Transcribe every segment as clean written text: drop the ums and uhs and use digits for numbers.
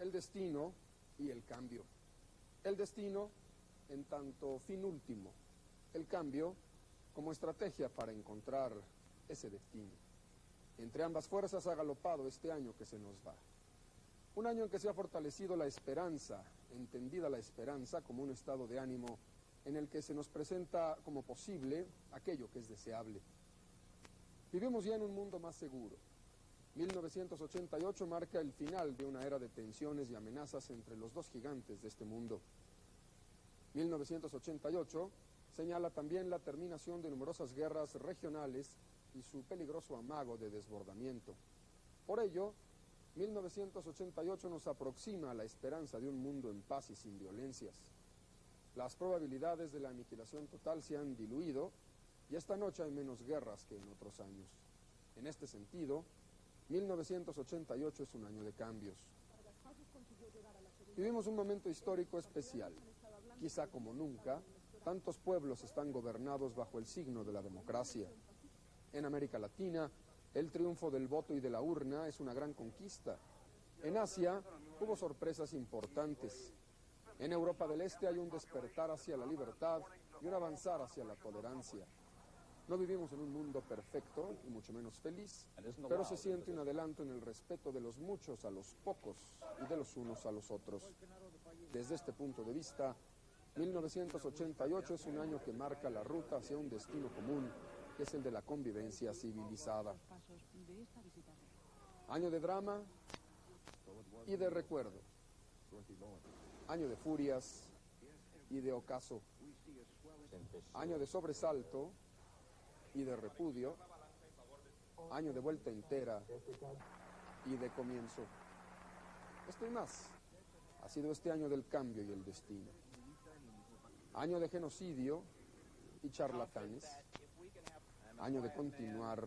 el destino y el cambio. El destino en tanto fin último, el cambio como estrategia para encontrar ese destino. Entre ambas fuerzas ha galopado este año que se nos va. Un año en que se ha fortalecido la esperanza, entendida la esperanza como un estado de ánimo en el que se nos presenta como posible aquello que es deseable. Vivimos ya en un mundo más seguro. 1988 marca el final de una era de tensiones y amenazas entre los dos gigantes de este mundo. 1988 señala también la terminación de numerosas guerras regionales y su peligroso amago de desbordamiento. Por ello, 1988 nos aproxima a la esperanza de un mundo en paz y sin violencias. Las probabilidades de la aniquilación total se han diluido y esta noche hay menos guerras que en otros años. En este sentido, 1988 es un año de cambios. Vivimos un momento histórico especial. Quizá como nunca, tantos pueblos están gobernados bajo el signo de la democracia. En América Latina, el triunfo del voto y de la urna es una gran conquista. En Asia, hubo sorpresas importantes. En Europa del Este hay un despertar hacia la libertad y un avanzar hacia la tolerancia. No vivimos en un mundo perfecto, y mucho menos feliz, pero se siente un adelanto en el respeto de los muchos a los pocos y de los unos a los otros. Desde este punto de vista, 1988 es un año que marca la ruta hacia un destino común, que es el de la convivencia civilizada. Año de drama y de recuerdo. Año de furias y de ocaso. Año de sobresalto y de repudio. Año de vuelta entera y de comienzo. Esto y más ha sido este año del cambio y el destino. Año de genocidio y charlatanes. Año de continuar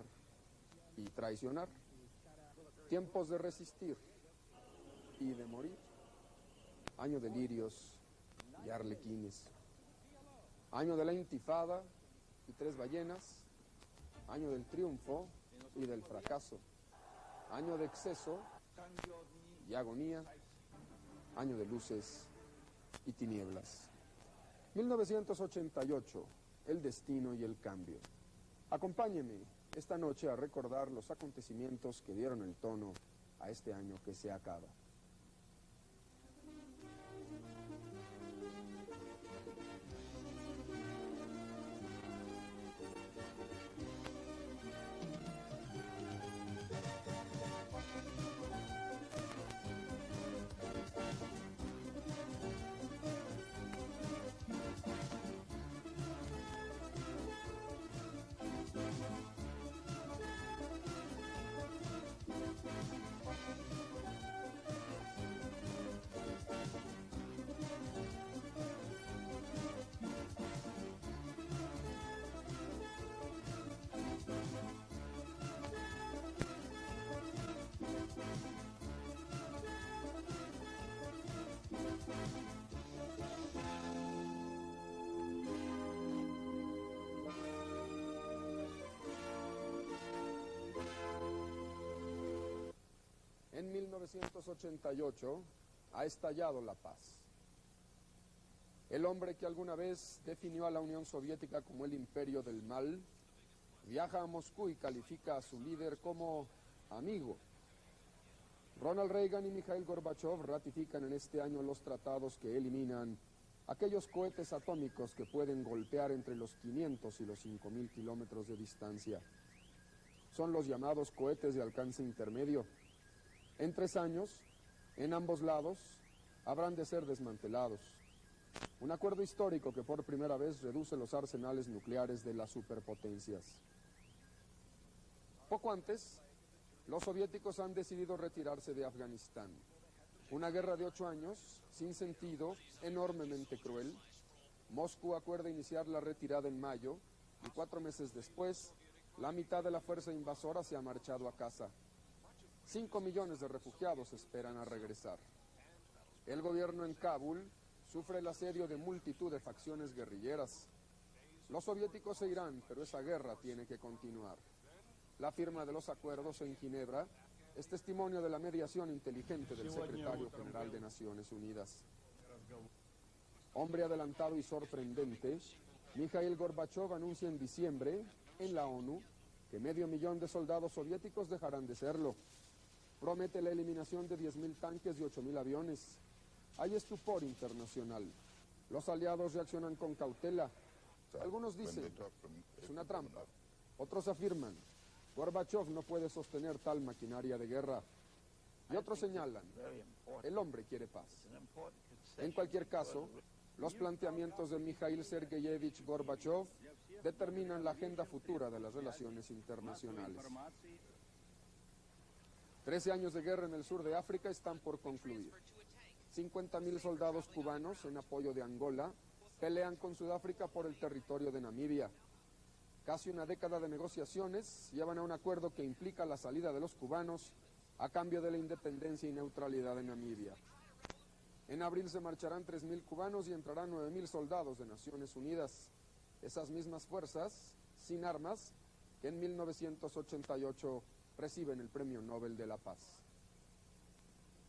y traicionar. Tiempos de resistir y de morir. Año de lirios y arlequines. Año de la intifada y 3 ballenas. Año del triunfo y del fracaso. Año de exceso y agonía. Año de luces y tinieblas. 1988, el destino y el cambio. Acompáñeme esta noche a recordar los acontecimientos que dieron el tono a este año que se acaba. En 1988 ha estallado la paz. El hombre que alguna vez definió a la Unión Soviética como el imperio del mal, viaja a Moscú y califica a su líder como amigo. Ronald Reagan y Mikhail Gorbachev ratifican en este año los tratados que eliminan aquellos cohetes atómicos que pueden golpear entre los 500 y los 5.000 kilómetros de distancia. Son los llamados cohetes de alcance intermedio. En 3 años, en ambos lados, habrán de ser desmantelados. Un acuerdo histórico que por primera vez reduce los arsenales nucleares de las superpotencias. Poco antes, los soviéticos han decidido retirarse de Afganistán. Una guerra de 8 años, sin sentido, enormemente cruel. Moscú acuerda iniciar la retirada en mayo y 4 meses después, la mitad de la fuerza invasora se ha marchado a casa. 5 millones de refugiados esperan a regresar. El gobierno en Kabul sufre el asedio de multitud de facciones guerrilleras. Los soviéticos se irán, pero esa guerra tiene que continuar. La firma de los acuerdos en Ginebra es testimonio de la mediación inteligente del secretario general de Naciones Unidas. Hombre adelantado y sorprendente, Mikhail Gorbachev anuncia en diciembre, en la ONU, que 500.000 de soldados soviéticos dejarán de serlo. Promete la eliminación de 10.000 tanques y 8.000 aviones. Hay estupor internacional. Los aliados reaccionan con cautela. Algunos dicen, es una trampa. Otros afirman, Gorbachev no puede sostener tal maquinaria de guerra. Y otros señalan, el hombre quiere paz. En cualquier caso, los planteamientos de Mikhail Sergeyevich Gorbachev determinan la agenda futura de las relaciones internacionales. 13 años de guerra en el sur de África están por concluir. 50.000 soldados cubanos en apoyo de Angola pelean con Sudáfrica por el territorio de Namibia. Casi una década de negociaciones llevan a un acuerdo que implica la salida de los cubanos a cambio de la independencia y neutralidad de Namibia. En abril se marcharán 3.000 cubanos y entrarán 9.000 soldados de Naciones Unidas. Esas mismas fuerzas, sin armas, que en 1988 reciben el Premio Nobel de la Paz.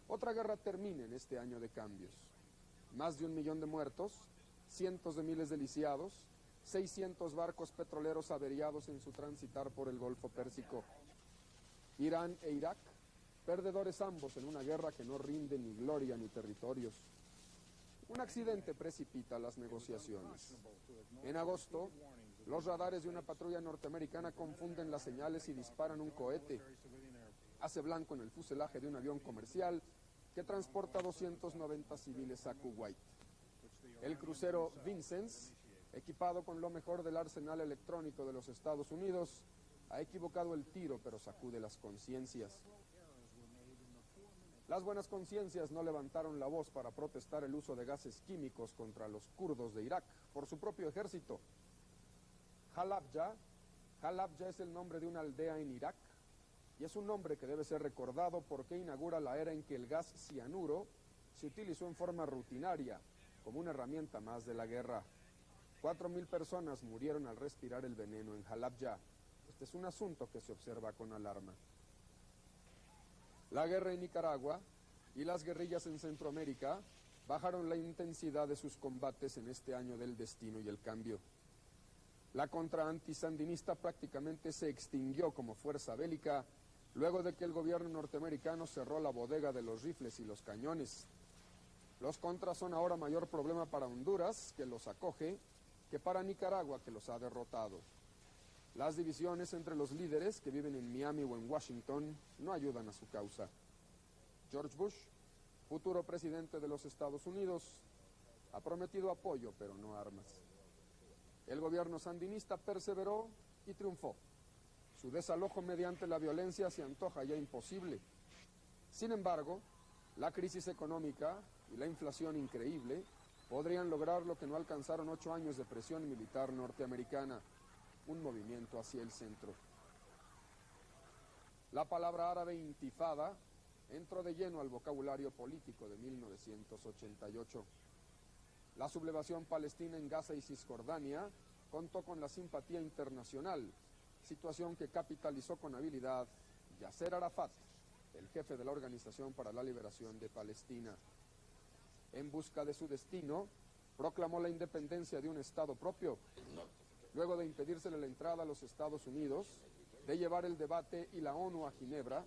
Otra guerra termina en este año de cambios. Más de 1 millón de muertos, cientos de miles de lisiados, 600 barcos petroleros averiados en su transitar por el Golfo Pérsico. Irán e Irak, perdedores ambos en una guerra que no rinde ni gloria ni territorios. Un accidente precipita las negociaciones. En agosto, los radares de una patrulla norteamericana confunden las señales y disparan un cohete. Hace blanco en el fuselaje de un avión comercial que transporta 290 civiles a Kuwait. El crucero Vincennes, equipado con lo mejor del arsenal electrónico de los Estados Unidos, ha equivocado el tiro, pero sacude las conciencias. Las buenas conciencias no levantaron la voz para protestar el uso de gases químicos contra los kurdos de Irak por su propio ejército. Halabja es el nombre de una aldea en Irak y es un nombre que debe ser recordado porque inaugura la era en que el gas cianuro se utilizó en forma rutinaria como una herramienta más de la guerra. 4.000 personas murieron al respirar el veneno en Halabja. Este es un asunto que se observa con alarma. La guerra en Nicaragua y las guerrillas en Centroamérica bajaron la intensidad de sus combates en este año del destino y el cambio. La contra antisandinista prácticamente se extinguió como fuerza bélica luego de que el gobierno norteamericano cerró la bodega de los rifles y los cañones. Los contras son ahora mayor problema para Honduras, que los acoge, que para Nicaragua, que los ha derrotado. Las divisiones entre los líderes que viven en Miami o en Washington no ayudan a su causa. George Bush, futuro presidente de los Estados Unidos, ha prometido apoyo, pero no armas. El gobierno sandinista perseveró y triunfó. Su desalojo mediante la violencia se antoja ya imposible. Sin embargo, la crisis económica y la inflación increíble podrían lograr lo que no alcanzaron 8 años de presión militar norteamericana, un movimiento hacia el centro. La palabra árabe intifada entró de lleno al vocabulario político de 1988. La sublevación palestina en Gaza y Cisjordania contó con la simpatía internacional, situación que capitalizó con habilidad Yasser Arafat, el jefe de la Organización para la Liberación de Palestina. En busca de su destino, proclamó la independencia de un Estado propio, luego de impedírsele la entrada a los Estados Unidos, de llevar el debate y la ONU a Ginebra.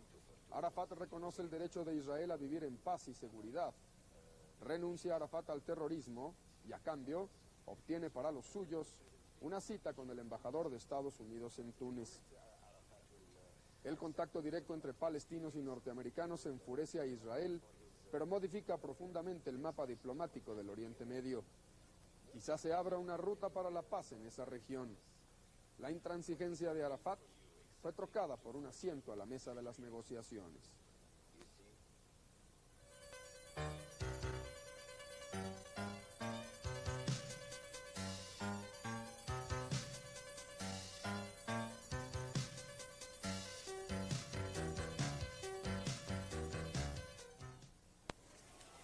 Arafat reconoce el derecho de Israel a vivir en paz y seguridad. Renuncia Arafat al terrorismo y, a cambio, obtiene para los suyos una cita con el embajador de Estados Unidos en Túnez. El contacto directo entre palestinos y norteamericanos enfurece a Israel, pero modifica profundamente el mapa diplomático del Oriente Medio. Quizás se abra una ruta para la paz en esa región. La intransigencia de Arafat fue trocada por un asiento a la mesa de las negociaciones.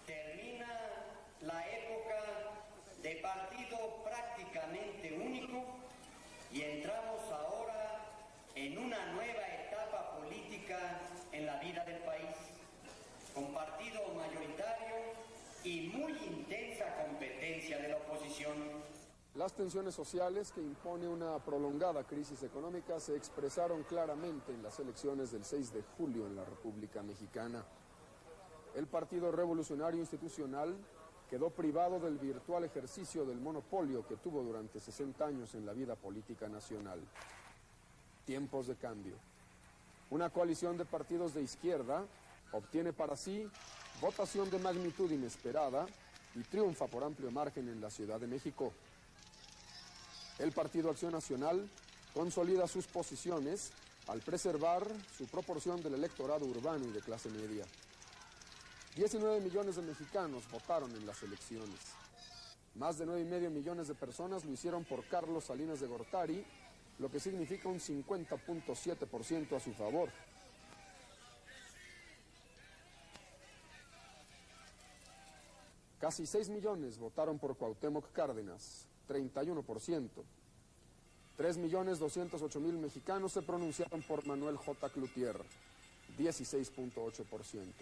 Termina la época de partido prácticamente único y entramos ahora en una nueva etapa política en la vida de y muy intensa competencia de la oposición. Las tensiones sociales que impone una prolongada crisis económica se expresaron claramente en las elecciones del 6 de julio en la República Mexicana. El Partido Revolucionario Institucional quedó privado del virtual ejercicio del monopolio que tuvo durante 60 años en la vida política nacional. Tiempos de cambio. Una coalición de partidos de izquierda obtiene para sí votación de magnitud inesperada y triunfa por amplio margen en la Ciudad de México. El Partido Acción Nacional consolida sus posiciones al preservar su proporción del electorado urbano y de clase media. 19 millones de mexicanos votaron en las elecciones. Más de 9,5 millones de personas lo hicieron por Carlos Salinas de Gortari, lo que significa un 50.7% a su favor. Casi 6 millones votaron por Cuauhtémoc Cárdenas, 31%. 3,208,000 mexicanos se pronunciaron por Manuel J. Cloutier, 16.8%.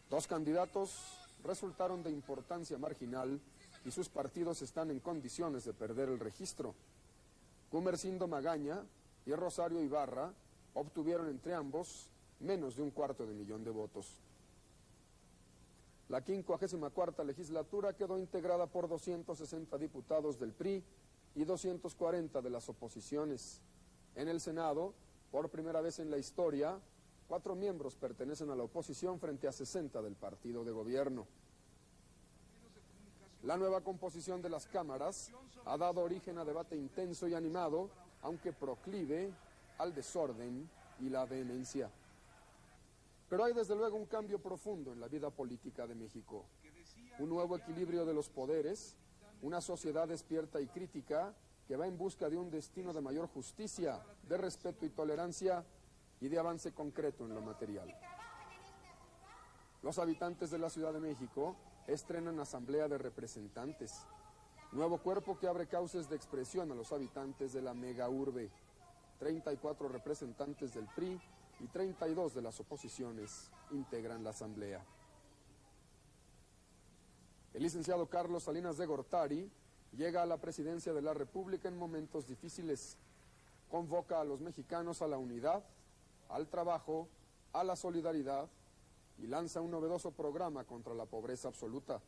Dos candidatos resultaron de importancia marginal y sus partidos están en condiciones de perder el registro. Gumersindo Magaña y Rosario Ibarra obtuvieron entre ambos menos de 250,000 de votos. La 54ª legislatura quedó integrada por 260 diputados del PRI y 240 de las oposiciones. En el Senado, por primera vez en la historia, 4 miembros pertenecen a la oposición frente a 60 del partido de gobierno. La nueva composición de las cámaras ha dado origen a debate intenso y animado, aunque proclive al desorden y la vehemencia. Pero hay desde luego un cambio profundo en la vida política de México. Un nuevo equilibrio de los poderes, una sociedad despierta y crítica que va en busca de un destino de mayor justicia, de respeto y tolerancia y de avance concreto en lo material. Los habitantes de la Ciudad de México estrenan Asamblea de Representantes, nuevo cuerpo que abre cauces de expresión a los habitantes de la mega urbe. 34 representantes del PRI y 32 de las oposiciones integran la Asamblea. El licenciado Carlos Salinas de Gortari llega a la presidencia de la República en momentos difíciles. Convoca a los mexicanos a la unidad, al trabajo, a la solidaridad y lanza un novedoso programa contra la pobreza absoluta.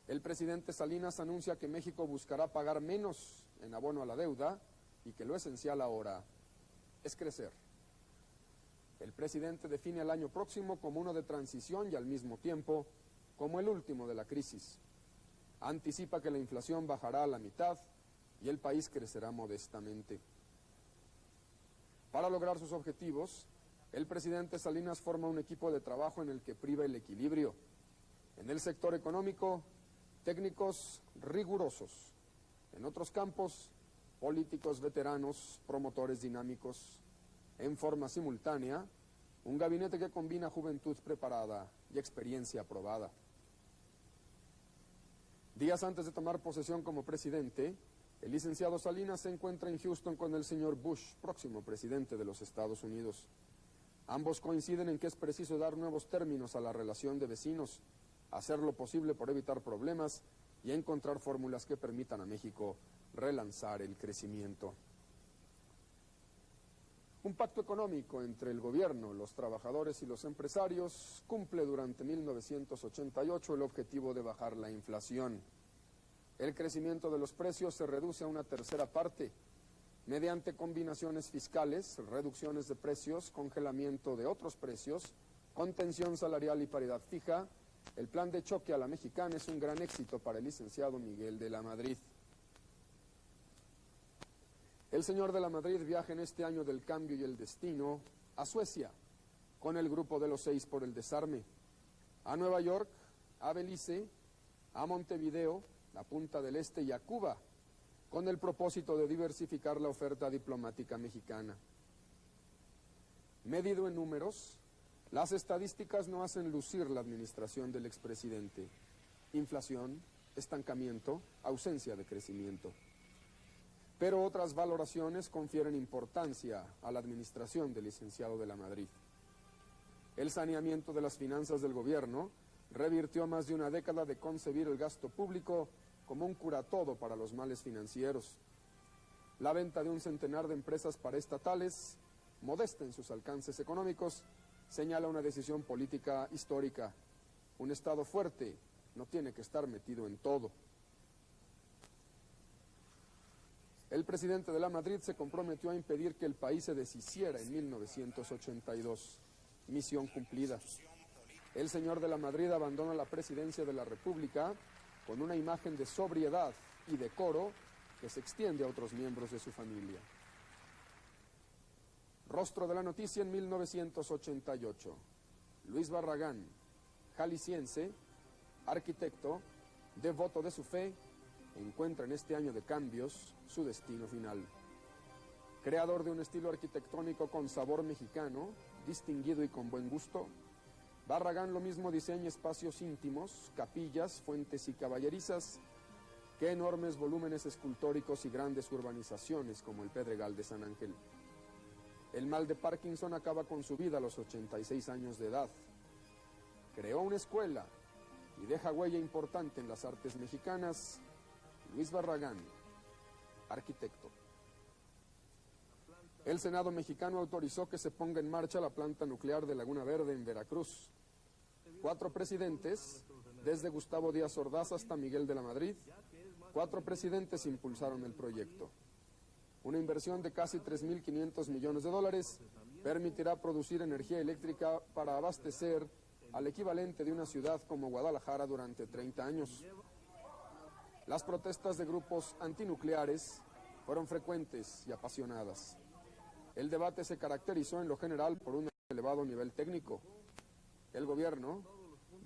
El presidente Salinas anuncia que México buscará pagar menos en abono a la deuda y que lo esencial ahora es crecer. El presidente define el año próximo como uno de transición y al mismo tiempo como el último de la crisis. Anticipa que la inflación bajará a la mitad y el país crecerá modestamente. Para lograr sus objetivos, el presidente Salinas forma un equipo de trabajo en el que priva el equilibrio. En el sector económico, técnicos rigurosos. En otros campos, políticos veteranos, promotores dinámicos. En forma simultánea, un gabinete que combina juventud preparada y experiencia probada. Días antes de tomar posesión como presidente, el licenciado Salinas se encuentra en Houston con el señor Bush, próximo presidente de los Estados Unidos. Ambos coinciden en que es preciso dar nuevos términos a la relación de vecinos, hacer lo posible por evitar problemas y encontrar fórmulas que permitan a México relanzar el crecimiento. Un pacto económico entre el gobierno, los trabajadores y los empresarios cumple durante 1988 el objetivo de bajar la inflación. El crecimiento de los precios se reduce a una tercera parte, mediante combinaciones fiscales, reducciones de precios, congelamiento de otros precios, contención salarial y paridad fija. El plan de choque a la mexicana es un gran éxito para el licenciado Miguel de la Madrid. El señor de la Madrid viaja en este año del cambio y el destino a Suecia, con el grupo de los 6 por el desarme, a Nueva York, a Belice, a Montevideo, a Punta del Este y a Cuba, con el propósito de diversificar la oferta diplomática mexicana. Medido en números, las estadísticas no hacen lucir la administración del expresidente. Inflación, estancamiento, ausencia de crecimiento. Pero otras valoraciones confieren importancia a la administración del licenciado de la Madrid. El saneamiento de las finanzas del gobierno revirtió más de una década de concebir el gasto público como un curatodo para los males financieros. La venta de un centenar de empresas paraestatales, modesta en sus alcances económicos, señala una decisión política histórica. Un Estado fuerte no tiene que estar metido en todo. El presidente de la Madrid se comprometió a impedir que el país se deshiciera en 1982. Misión cumplida. El señor de la Madrid abandona la presidencia de la República con una imagen de sobriedad y decoro que se extiende a otros miembros de su familia. Rostro de la noticia en 1988. Luis Barragán, jalisciense, arquitecto, devoto de su fe, encuentra en este año de cambios su destino final. Creador de un estilo arquitectónico con sabor mexicano, distinguido y con buen gusto, Barragán lo mismo diseña espacios íntimos, capillas, fuentes y caballerizas, que enormes volúmenes escultóricos y grandes urbanizaciones como el Pedregal de San Ángel. El mal de Parkinson acaba con su vida a los 86 años de edad. Creó una escuela y deja huella importante en las artes mexicanas. Luis Barragán, arquitecto. El Senado mexicano autorizó que se ponga en marcha la planta nuclear de Laguna Verde en Veracruz. 4 presidentes, desde Gustavo Díaz Ordaz hasta Miguel de la Madrid, 4 presidentes impulsaron el proyecto. Una inversión de casi 3.500 millones de dólares permitirá producir energía eléctrica para abastecer al equivalente de una ciudad como Guadalajara durante 30 años. Las protestas de grupos antinucleares fueron frecuentes y apasionadas. El debate se caracterizó en lo general por un elevado nivel técnico. El gobierno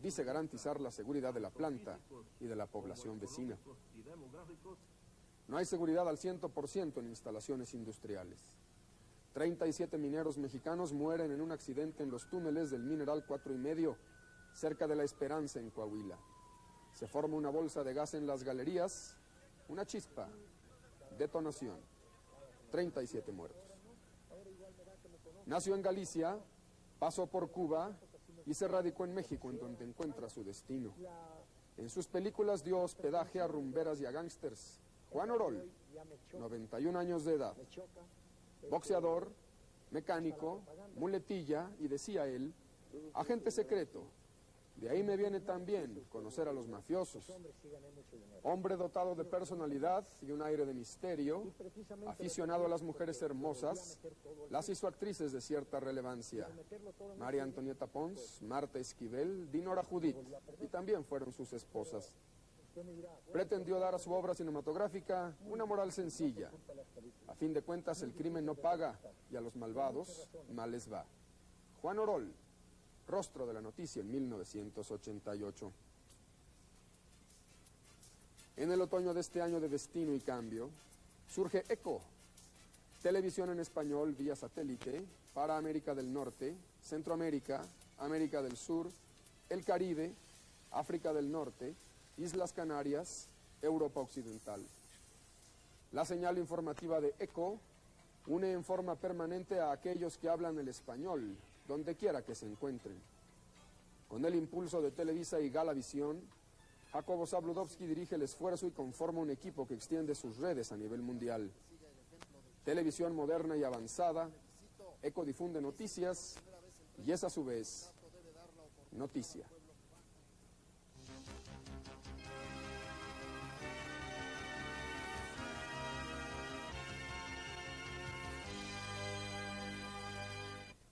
dice garantizar la seguridad de la planta y de la población vecina. No hay seguridad al 100% en instalaciones industriales. 37 mineros mexicanos mueren en un accidente en los túneles del Mineral 4 y medio, cerca de La Esperanza en Coahuila. Se forma una bolsa de gas en las galerías, una chispa, detonación, 37 muertos. Nació en Galicia, pasó por Cuba y se radicó en México, en donde encuentra su destino. En sus películas dio hospedaje a rumberas y a gángsters. Juan Orol, 91 años de edad, boxeador, mecánico, muletilla y, decía él, agente secreto. De ahí me viene también conocer a los mafiosos. Hombre dotado de personalidad y un aire de misterio, aficionado a las mujeres hermosas, las hizo actrices de cierta relevancia. María Antonieta Pons, Marta Esquivel, Dinora Judith, y también fueron sus esposas. Pretendió dar a su obra cinematográfica una moral sencilla. A fin de cuentas, el crimen no paga y a los malvados mal les va. Juan Orol, rostro de la noticia en 1988. En el otoño de este año de destino y cambio, surge ECO, televisión en español vía satélite para América del Norte, Centroamérica, América del Sur, el Caribe, África del Norte, Islas Canarias, Europa Occidental. La señal informativa de ECO une en forma permanente a aquellos que hablan el español, donde quiera que se encuentren. Con el impulso de Televisa y Galavisión, Jacobo Zabludovsky dirige el esfuerzo y conforma un equipo que extiende sus redes a nivel mundial. Televisión moderna y avanzada, ECO difunde noticias y es a su vez noticia.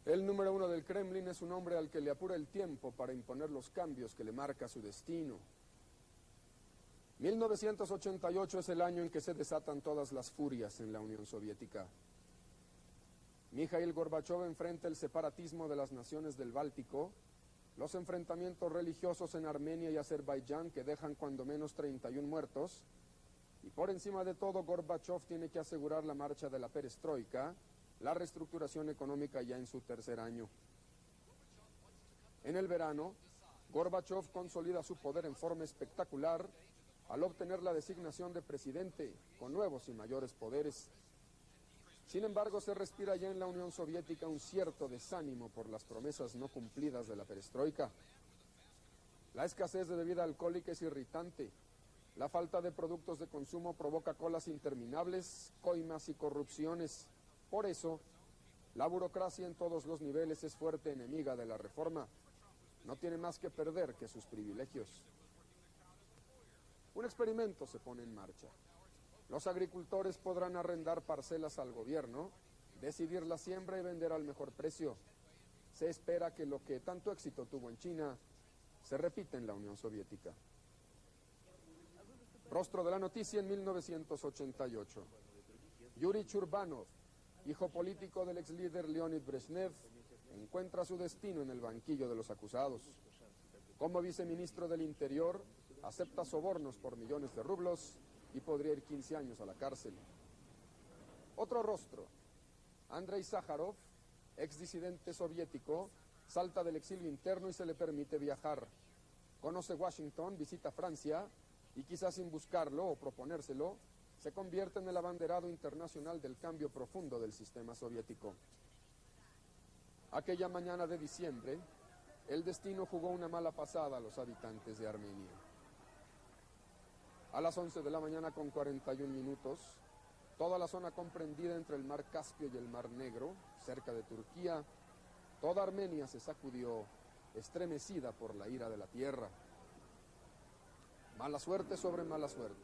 El número 1 del Kremlin es un hombre al que le apura el tiempo para imponer los cambios que le marca su destino. 1988 es el año en que se desatan todas las furias en la Unión Soviética. Mikhail Gorbachev enfrenta el separatismo de las naciones del Báltico, los enfrentamientos religiosos en Armenia y Azerbaiyán que dejan cuando menos 31 muertos, y por encima de todo Gorbachev tiene que asegurar la marcha de la perestroika, la reestructuración económica ya en su tercer año. En el verano, Gorbachev consolida su poder en forma espectacular al obtener la designación de presidente con nuevos y mayores poderes. Sin embargo, se respira ya en la Unión Soviética un cierto desánimo por las promesas no cumplidas de la perestroika. La escasez de bebida alcohólica es irritante. La falta de productos de consumo provoca colas interminables, coimas y corrupciones. Por eso, la burocracia en todos los niveles es fuerte enemiga de la reforma. No tiene más que perder que sus privilegios. Un experimento se pone en marcha. Los agricultores podrán arrendar parcelas al gobierno, decidir la siembra y vender al mejor precio. Se espera que lo que tanto éxito tuvo en China se repita en la Unión Soviética. Rostro de la noticia en 1988. Yuri Churbanov, hijo político del ex líder Leonid Brezhnev, encuentra su destino en el banquillo de los acusados. Como viceministro del Interior, acepta sobornos por millones de rublos y podría ir 15 años a la cárcel. Otro rostro. Andrei Sájarov, ex disidente soviético, salta del exilio interno y se le permite viajar. Conoce Washington, visita Francia y quizás sin buscarlo o proponérselo, se convierte en el abanderado internacional del cambio profundo del sistema soviético. Aquella mañana de diciembre, el destino jugó una mala pasada a los habitantes de Armenia. A las 11 de la mañana con 41 minutos, toda la zona comprendida entre el mar Caspio y el mar Negro, cerca de Turquía, toda Armenia se sacudió, estremecida por la ira de la tierra. Mala suerte sobre mala suerte.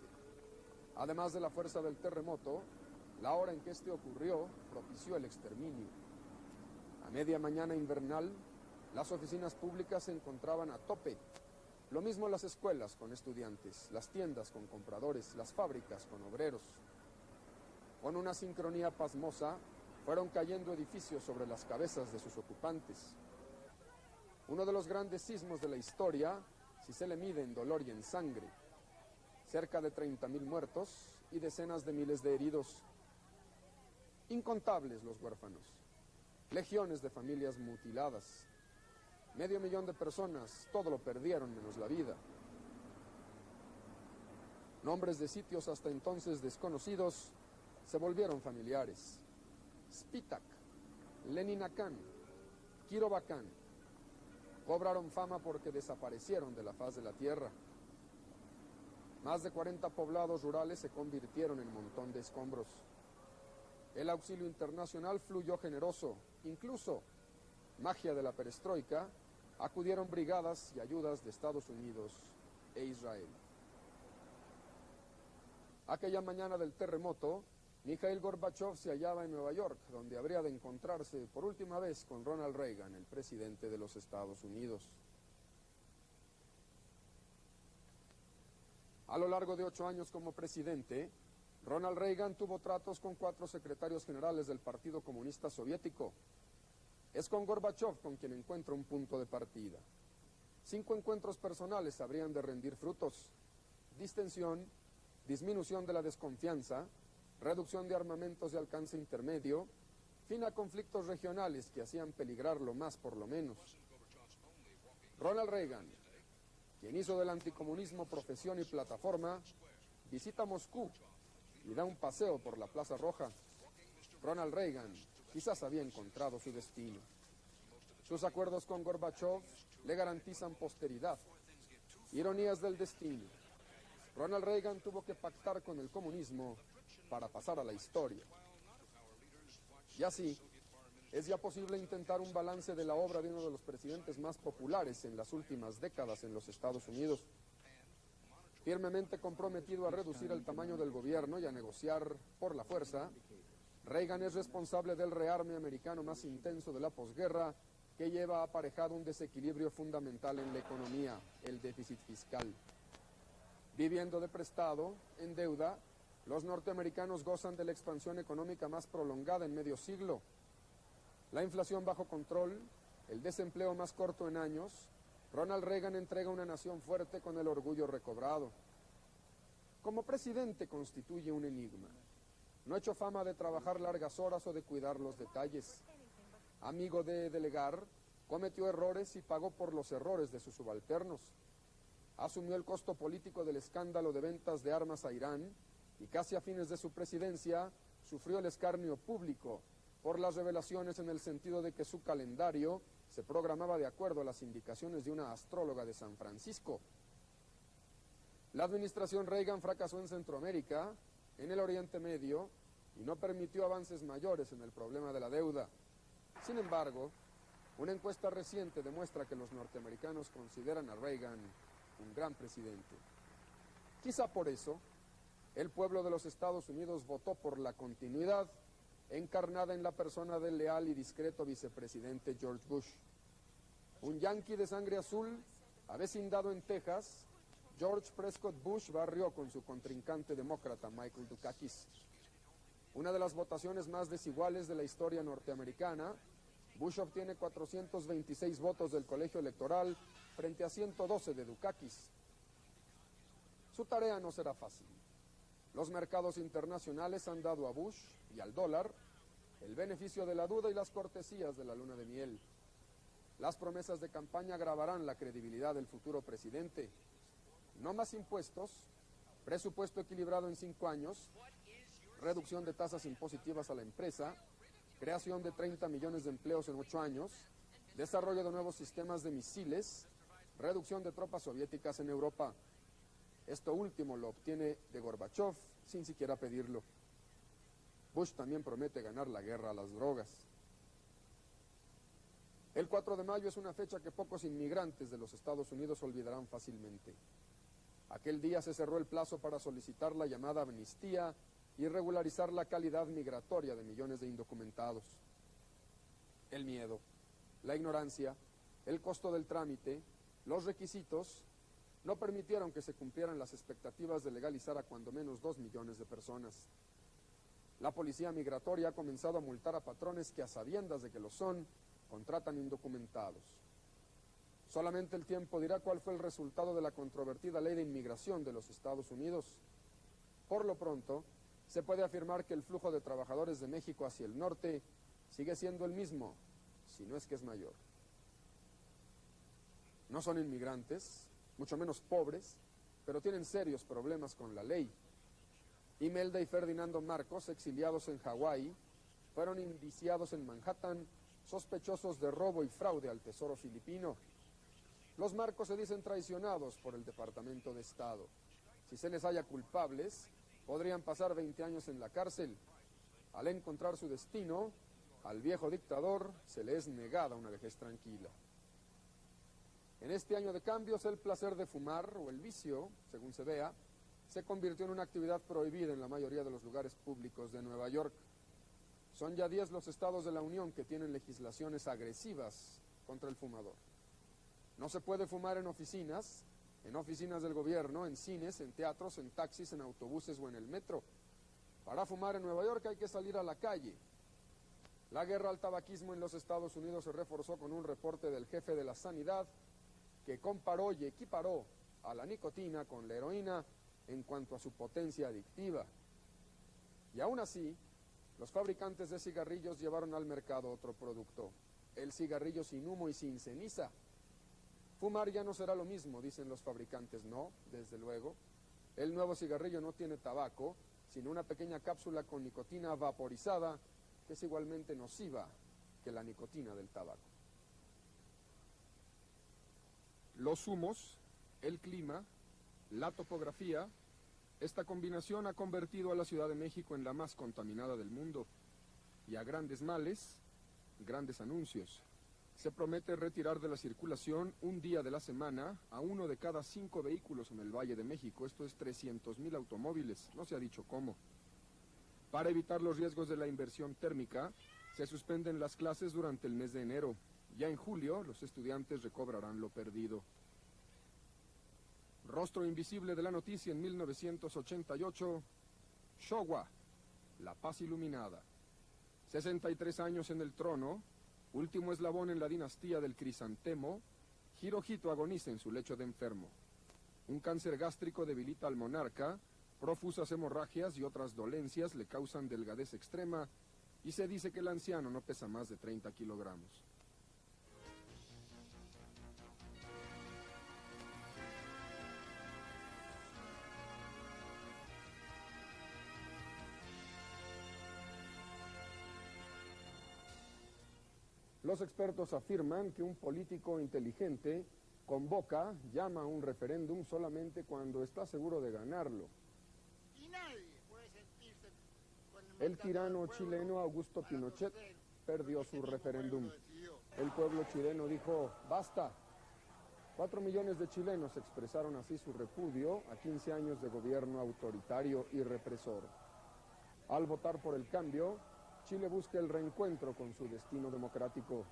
Además de la fuerza del terremoto, la hora en que este ocurrió propició el exterminio. A media mañana invernal, las oficinas públicas se encontraban a tope. Lo mismo las escuelas con estudiantes, las tiendas con compradores, las fábricas con obreros. Con una sincronía pasmosa, fueron cayendo edificios sobre las cabezas de sus ocupantes. Uno de los grandes sismos de la historia, si se le mide en dolor y en sangre. Cerca de 30.000 muertos y decenas de miles de heridos. Incontables los huérfanos. Legiones de familias mutiladas. 500.000 de personas, todo lo perdieron menos la vida. Nombres de sitios hasta entonces desconocidos se volvieron familiares. Spitak, Leninakan, Kirovakan, cobraron fama porque desaparecieron de la faz de la tierra. Más de 40 poblados rurales se convirtieron en montón de escombros. El auxilio internacional fluyó generoso, incluso, magia de la perestroika, acudieron brigadas y ayudas de Estados Unidos e Israel. Aquella mañana del terremoto, Mikhail Gorbachev se hallaba en Nueva York, donde habría de encontrarse por última vez con Ronald Reagan, el presidente de los Estados Unidos. A lo largo de 8 años como presidente, Ronald Reagan tuvo tratos con 4 secretarios generales del Partido Comunista Soviético. Es con Gorbachev con quien encuentra un punto de partida. 5 encuentros personales habrían de rendir frutos: distensión, disminución de la desconfianza, reducción de armamentos de alcance intermedio, fin a conflictos regionales que hacían peligrar lo más por lo menos. Ronald Reagan, quien hizo del anticomunismo profesión y plataforma, visita Moscú y da un paseo por la Plaza Roja. Ronald Reagan quizás había encontrado su destino. Sus acuerdos con Gorbachev le garantizan posteridad. Ironías del destino. Ronald Reagan tuvo que pactar con el comunismo para pasar a la historia. Y así, es ya posible intentar un balance de la obra de uno de los presidentes más populares en las últimas décadas en los Estados Unidos. Firmemente comprometido a reducir el tamaño del gobierno y a negociar por la fuerza, Reagan es responsable del rearme americano más intenso de la posguerra, que lleva aparejado un desequilibrio fundamental en la economía, el déficit fiscal. Viviendo de prestado, en deuda, los norteamericanos gozan de la expansión económica más prolongada en medio siglo. La inflación bajo control, el desempleo más corto en años, Ronald Reagan entrega una nación fuerte con el orgullo recobrado. Como presidente constituye un enigma. No ha hecho fama de trabajar largas horas o de cuidar los detalles. Amigo de delegar, cometió errores y pagó por los errores de sus subalternos. Asumió el costo político del escándalo de ventas de armas a Irán y casi a fines de su presidencia sufrió el escarnio público por las revelaciones en el sentido de que su calendario se programaba de acuerdo a las indicaciones de una astróloga de San Francisco. La administración Reagan fracasó en Centroamérica, en el Oriente Medio, y no permitió avances mayores en el problema de la deuda. Sin embargo, una encuesta reciente demuestra que los norteamericanos consideran a Reagan un gran presidente. Quizá por eso, el pueblo de los Estados Unidos votó por la continuidad encarnada en la persona del leal y discreto vicepresidente George Bush. Un yanqui de sangre azul, avecindado en Texas, George Prescott Bush barrió con su contrincante demócrata Michael Dukakis. Una de las votaciones más desiguales de la historia norteamericana, Bush obtiene 426 votos del colegio electoral frente a 112 de Dukakis. Su tarea no será fácil. Los mercados internacionales han dado a Bush y al dólar el beneficio de la duda y las cortesías de la luna de miel. Las promesas de campaña agravarán la credibilidad del futuro presidente. No más impuestos, presupuesto equilibrado en 5 años, reducción de tasas impositivas a la empresa, creación de 30 millones de empleos en 8 años, desarrollo de nuevos sistemas de misiles, reducción de tropas soviéticas en Europa. Esto último lo obtiene de Gorbachov sin siquiera pedirlo. Bush también promete ganar la guerra a las drogas. El 4 de mayo es una fecha que pocos inmigrantes de los Estados Unidos olvidarán fácilmente. Aquel día se cerró el plazo para solicitar la llamada amnistía y regularizar la calidad migratoria de millones de indocumentados. El miedo, la ignorancia, el costo del trámite, los requisitos, no permitieron que se cumplieran las expectativas de legalizar a cuando menos 2 millones de personas. La policía migratoria ha comenzado a multar a patrones que, a sabiendas de que lo son, contratan indocumentados. Solamente el tiempo dirá cuál fue el resultado de la controvertida ley de inmigración de los Estados Unidos. Por lo pronto, se puede afirmar que el flujo de trabajadores de México hacia el norte sigue siendo el mismo, si no es que es mayor. No son inmigrantes, mucho menos pobres, pero tienen serios problemas con la ley. Imelda y Ferdinando Marcos, exiliados en Hawái, fueron indiciados en Manhattan, sospechosos de robo y fraude al tesoro filipino. Los Marcos se dicen traicionados por el Departamento de Estado. Si se les halla culpables, podrían pasar 20 años en la cárcel. Al encontrar su destino, al viejo dictador se le es negada una vejez tranquila. En este año de cambios, el placer de fumar, o el vicio, según se vea, se convirtió en una actividad prohibida en la mayoría de los lugares públicos de Nueva York. Son ya 10 los estados de la Unión que tienen legislaciones agresivas contra el fumador. No se puede fumar en oficinas del gobierno, en cines, en teatros, en taxis, en autobuses o en el metro. Para fumar en Nueva York hay que salir a la calle. La guerra al tabaquismo en los Estados Unidos se reforzó con un reporte del jefe de la sanidad que comparó y equiparó a la nicotina con la heroína en cuanto a su potencia adictiva. Y aún así, los fabricantes de cigarrillos llevaron al mercado otro producto, el cigarrillo sin humo y sin ceniza. Fumar ya no será lo mismo, dicen los fabricantes. No, desde luego. El nuevo cigarrillo no tiene tabaco, sino una pequeña cápsula con nicotina vaporizada, que es igualmente nociva que la nicotina del tabaco. Los humos, el clima, la topografía, esta combinación ha convertido a la Ciudad de México en la más contaminada del mundo. Y a grandes males, grandes anuncios. Se promete retirar de la circulación un día de la semana a 1 de cada 5 vehículos en el Valle de México. Esto es 300,000 automóviles, no se ha dicho cómo. Para evitar los riesgos de la inversión térmica, se suspenden las clases durante el mes de enero. Ya en julio, los estudiantes recobrarán lo perdido. Rostro invisible de la noticia en 1988, Showa, la paz iluminada. 63 años en el trono, último eslabón en la dinastía del crisantemo, Hirohito agoniza en su lecho de enfermo. Un cáncer gástrico debilita al monarca, profusas hemorragias y otras dolencias le causan delgadez extrema, y se dice que el anciano no pesa más de 30 kilogramos. Los expertos afirman que un político inteligente llama a un referéndum solamente cuando está seguro de ganarlo. Y nadie puede sentirse con El tirano chileno Augusto Pinochet perdió su referéndum. El pueblo chileno dijo, basta. 4 millones de chilenos expresaron así su repudio a 15 años de gobierno autoritario y represor. Al votar por el cambio, Chile busca el reencuentro con su destino democrático.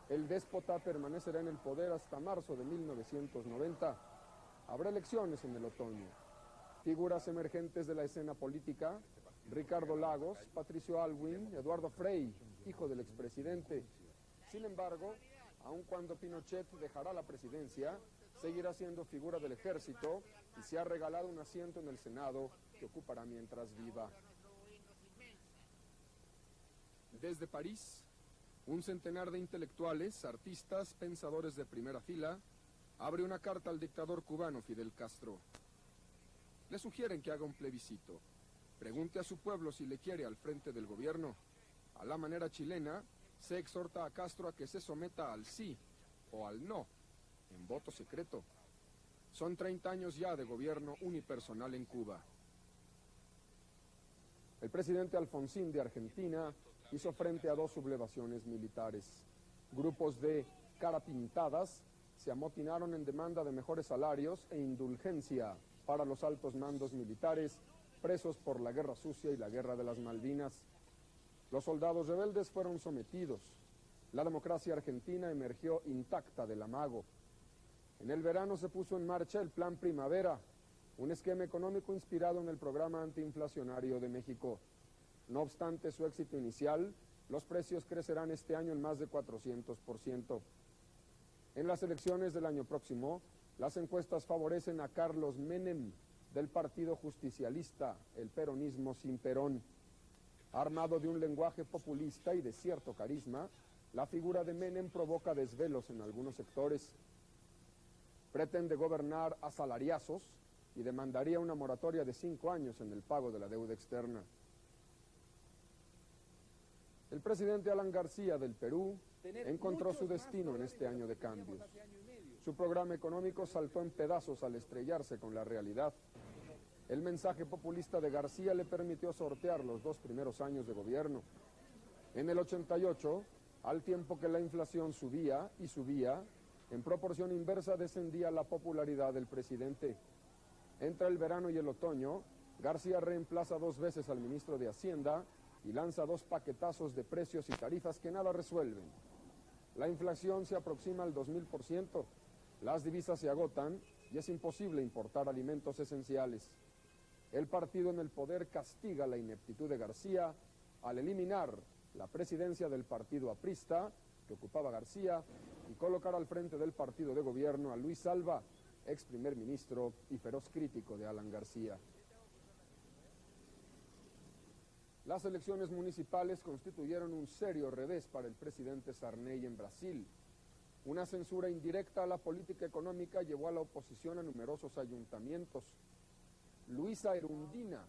El déspota permanecerá en el poder hasta marzo de 1990. Habrá elecciones en el otoño. Figuras emergentes de la escena política: Ricardo Lagos, Patricio Aylwin, Eduardo Frei, hijo del expresidente. Sin embargo, aun cuando Pinochet dejará la presidencia, seguirá siendo figura del ejército y se ha regalado un asiento en el Senado que ocupará mientras viva. Desde París, un centenar de intelectuales, artistas, pensadores de primera fila, abre una carta al dictador cubano Fidel Castro. Le sugieren que haga un plebiscito. Pregunte a su pueblo si le quiere al frente del gobierno. A la manera chilena, se exhorta a Castro a que se someta al sí o al no, en voto secreto. Son 30 años ya de gobierno unipersonal en Cuba. El presidente Alfonsín de Argentina hizo frente a 2 sublevaciones militares. Grupos de carapintadas se amotinaron en demanda de mejores salarios e indulgencia para los altos mandos militares presos por la Guerra Sucia y la Guerra de las Malvinas. Los soldados rebeldes fueron sometidos. La democracia argentina emergió intacta del amago. En el verano se puso en marcha el Plan Primavera, un esquema económico inspirado en el programa antiinflacionario de México. No obstante su éxito inicial, los precios crecerán este año en más de 400%. En las elecciones del año próximo, las encuestas favorecen a Carlos Menem, del Partido Justicialista, el peronismo sin Perón. Armado de un lenguaje populista y de cierto carisma, la figura de Menem provoca desvelos en algunos sectores. Pretende gobernar a salariazos y demandaría una moratoria de 5 años en el pago de la deuda externa. El presidente Alan García del Perú encontró su destino en este año de cambios. Su programa económico saltó en pedazos al estrellarse con la realidad. El mensaje populista de García le permitió sortear los 2 primeros años de gobierno. En el 88, al tiempo que la inflación subía y subía, en proporción inversa descendía la popularidad del presidente. Entre el verano y el otoño, García reemplaza 2 veces al ministro de Hacienda y lanza 2 paquetazos de precios y tarifas que nada resuelven. La inflación se aproxima al 2000%, las divisas se agotan y es imposible importar alimentos esenciales. El partido en el poder castiga la ineptitud de García al eliminar la presidencia del partido aprista, que ocupaba García, y colocar al frente del partido de gobierno a Luis Alva, ex primer ministro y feroz crítico de Alan García. Las elecciones municipales constituyeron un serio revés para el presidente Sarney en Brasil. Una censura indirecta a la política económica llevó a la oposición a numerosos ayuntamientos. Luisa Erundina,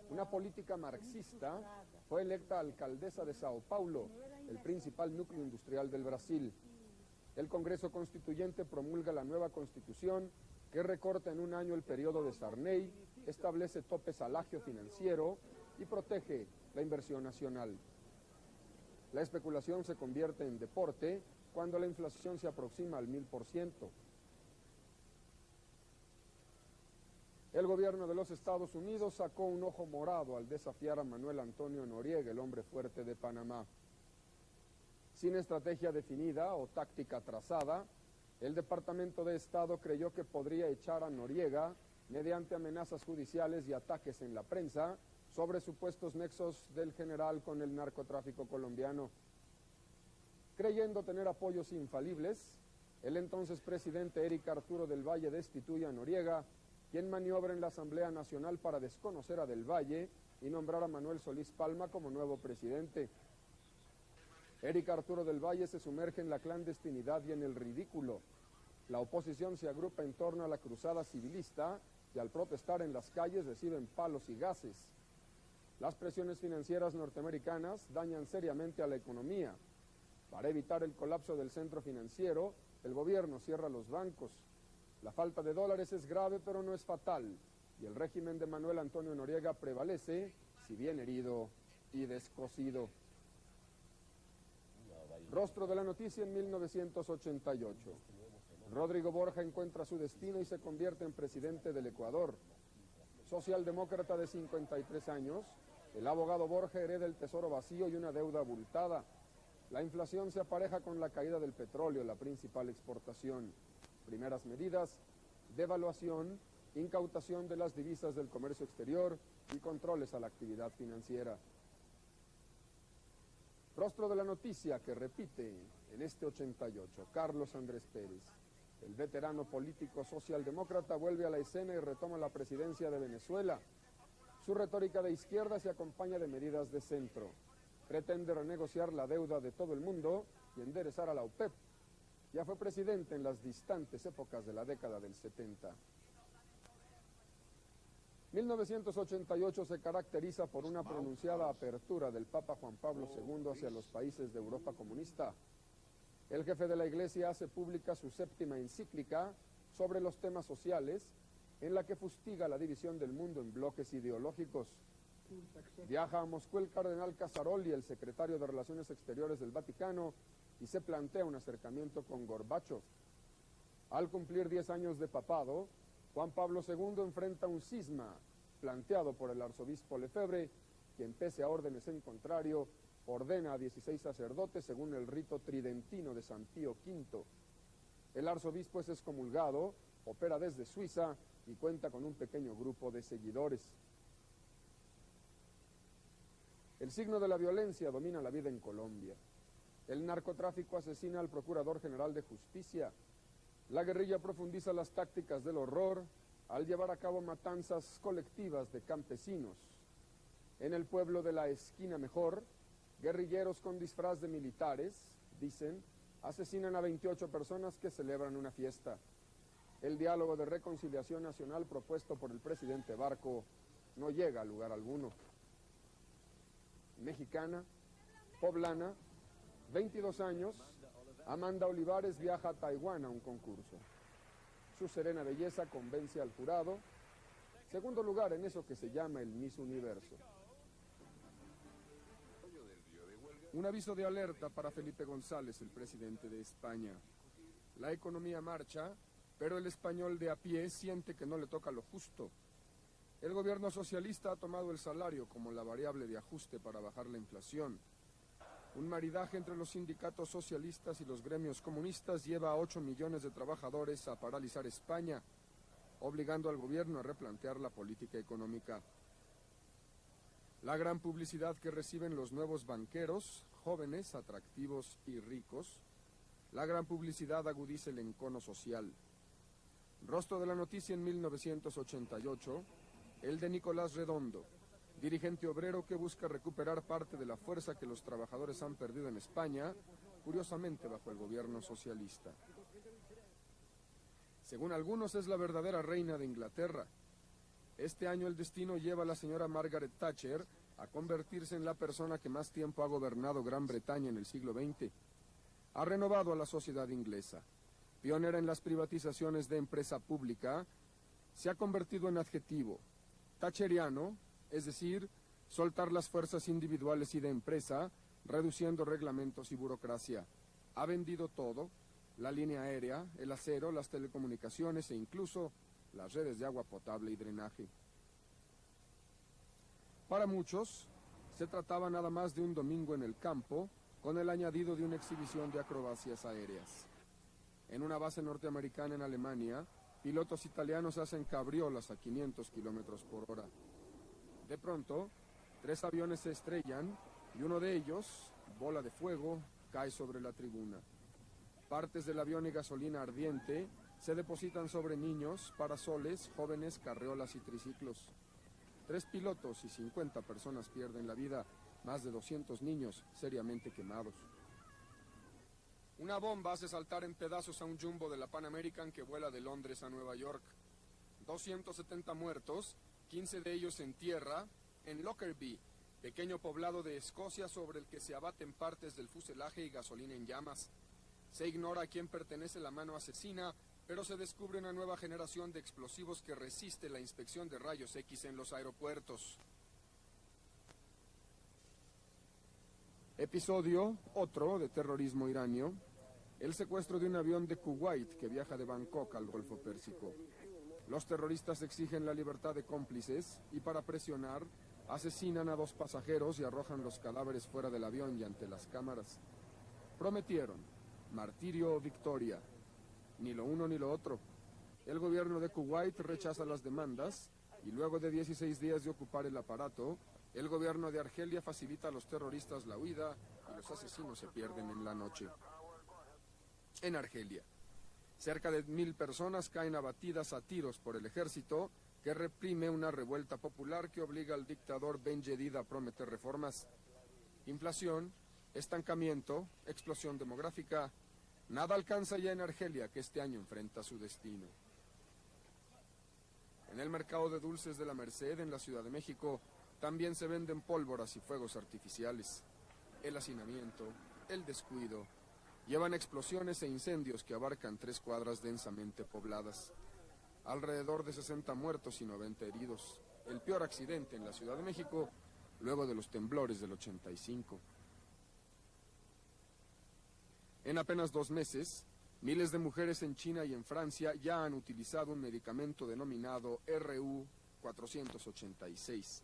una política marxista, fue electa alcaldesa de Sao Paulo, el principal núcleo industrial del Brasil. El Congreso Constituyente promulga la nueva Constitución que recorta en 1 año el periodo de Sarney, establece topes al agio financiero y protege la inversión nacional. La especulación se convierte en deporte cuando la inflación se aproxima al 1000%. El gobierno de los Estados Unidos sacó un ojo morado al desafiar a Manuel Antonio Noriega, el hombre fuerte de Panamá. Sin estrategia definida o táctica trazada, el Departamento de Estado creyó que podría echar a Noriega mediante amenazas judiciales y ataques en la prensa sobre supuestos nexos del general con el narcotráfico colombiano. Creyendo tener apoyos infalibles, el entonces presidente Eric Arturo del Valle destituye a Noriega, quien maniobra en la Asamblea Nacional para desconocer a Del Valle y nombrar a Manuel Solís Palma como nuevo presidente. Eric Arturo del Valle se sumerge en la clandestinidad y en el ridículo. La oposición se agrupa en torno a la cruzada civilista y al protestar en las calles reciben palos y gases. Las presiones financieras norteamericanas dañan seriamente a la economía. Para evitar el colapso del centro financiero, el gobierno cierra los bancos. La falta de dólares es grave, pero no es fatal, y el régimen de Manuel Antonio Noriega prevalece, si bien herido y descosido. Rostro de la noticia en 1988. Rodrigo Borja encuentra su destino y se convierte en presidente del Ecuador. Socialdemócrata de 53 años, el abogado Borja hereda el tesoro vacío y una deuda abultada. La inflación se apareja con la caída del petróleo, la principal exportación. Primeras medidas: devaluación, incautación de las divisas del comercio exterior y controles a la actividad financiera. Rostro de la noticia que repite en este 88, Carlos Andrés Pérez. El veterano político socialdemócrata vuelve a la escena y retoma la presidencia de Venezuela. Su retórica de izquierda se acompaña de medidas de centro. Pretende renegociar la deuda de todo el mundo y enderezar a la OPEP. Ya fue presidente en las distantes épocas de la década del 70. 1988 se caracteriza por una pronunciada apertura del Papa Juan Pablo II hacia los países de Europa comunista. El jefe de la Iglesia hace pública su séptima encíclica sobre los temas sociales, en la que fustiga la división del mundo en bloques ideológicos. Viaja a Moscú el cardenal Casaroli, el secretario de Relaciones Exteriores del Vaticano, y se plantea un acercamiento con Gorbachov. Al cumplir 10 años de papado, Juan Pablo II enfrenta un cisma planteado por el arzobispo Lefebvre, quien, pese a órdenes en contrario, ordena a 16 sacerdotes según el rito tridentino de San Pío V. El arzobispo es excomulgado, opera desde Suiza y cuenta con un pequeño grupo de seguidores. El signo de la violencia domina la vida en Colombia. El narcotráfico asesina al Procurador General de Justicia. La guerrilla profundiza las tácticas del horror al llevar a cabo matanzas colectivas de campesinos. En el pueblo de la Esquina Mejor, guerrilleros con disfraz de militares, dicen, asesinan a 28 personas que celebran una fiesta. El diálogo de reconciliación nacional propuesto por el presidente Barco no llega a lugar alguno. Mexicana, poblana, 22 años, Amanda Olivares viaja a Taiwán a un concurso. Su serena belleza convence al jurado. Segundo lugar en eso que se llama el Miss Universo. Un aviso de alerta para Felipe González, el presidente de España. La economía marcha, pero el español de a pie siente que no le toca lo justo. El gobierno socialista ha tomado el salario como la variable de ajuste para bajar la inflación. Un maridaje entre los sindicatos socialistas y los gremios comunistas lleva a 8 millones de trabajadores a paralizar España, obligando al gobierno a replantear la política económica. La gran publicidad que reciben los nuevos banqueros, jóvenes, atractivos y ricos, la gran publicidad agudiza el encono social. Rostro de la noticia en 1988, el de Nicolás Redondo, dirigente obrero que busca recuperar parte de la fuerza que los trabajadores han perdido en España, curiosamente bajo el gobierno socialista. Según algunos, es la verdadera reina de Inglaterra. Este año el destino lleva a la señora Margaret Thatcher a convertirse en la persona que más tiempo ha gobernado Gran Bretaña en el siglo XX. Ha renovado a la sociedad inglesa. Pionera en las privatizaciones de empresa pública, se ha convertido en adjetivo thatcheriano, es decir, soltar las fuerzas individuales y de empresa, reduciendo reglamentos y burocracia. Ha vendido todo: la línea aérea, el acero, las telecomunicaciones e incluso las redes de agua potable y drenaje. Para muchos, se trataba nada más de un domingo en el campo, con el añadido de una exhibición de acrobacias aéreas. En una base norteamericana en Alemania, pilotos italianos hacen cabriolas a 500 kilómetros por hora. De pronto, 3 aviones se estrellan y uno de ellos, bola de fuego, cae sobre la tribuna. Partes del avión y gasolina ardiente se depositan sobre niños, parasoles, jóvenes, carreolas y triciclos. 3 pilotos y 50 personas pierden la vida, más de 200 niños seriamente quemados. Una bomba hace saltar en pedazos a un jumbo de la Pan American que vuela de Londres a Nueva York. 270 muertos, 15 de ellos en tierra, en Lockerbie, pequeño poblado de Escocia sobre el que se abaten partes del fuselaje y gasolina en llamas. Se ignora a quién pertenece la mano asesina, pero se descubre una nueva generación de explosivos que resiste la inspección de rayos X en los aeropuertos. Episodio, otro, de terrorismo iranio. El secuestro de un avión de Kuwait que viaja de Bangkok al Golfo Pérsico. Los terroristas exigen la libertad de cómplices y para presionar, asesinan a 2 pasajeros y arrojan los cadáveres fuera del avión y ante las cámaras. Prometieron martirio o victoria. Ni lo uno ni lo otro. El gobierno de Kuwait rechaza las demandas y luego de 16 días de ocupar el aparato, el gobierno de Argelia facilita a los terroristas la huida y los asesinos se pierden en la noche. En Argelia, cerca de 1000 personas caen abatidas a tiros por el ejército que reprime una revuelta popular que obliga al dictador Ben Yedid a prometer reformas. Inflación, estancamiento, explosión demográfica. Nada alcanza ya en Argelia, que este año enfrenta su destino. En el mercado de dulces de la Merced, en la Ciudad de México, también se venden pólvoras y fuegos artificiales. El hacinamiento, el descuido, llevan explosiones e incendios que abarcan 3 cuadras densamente pobladas. Alrededor de 60 muertos y 90 heridos. El peor accidente en la Ciudad de México, luego de los temblores del 85. En apenas 2 meses, miles de mujeres en China y en Francia ya han utilizado un medicamento denominado RU-486.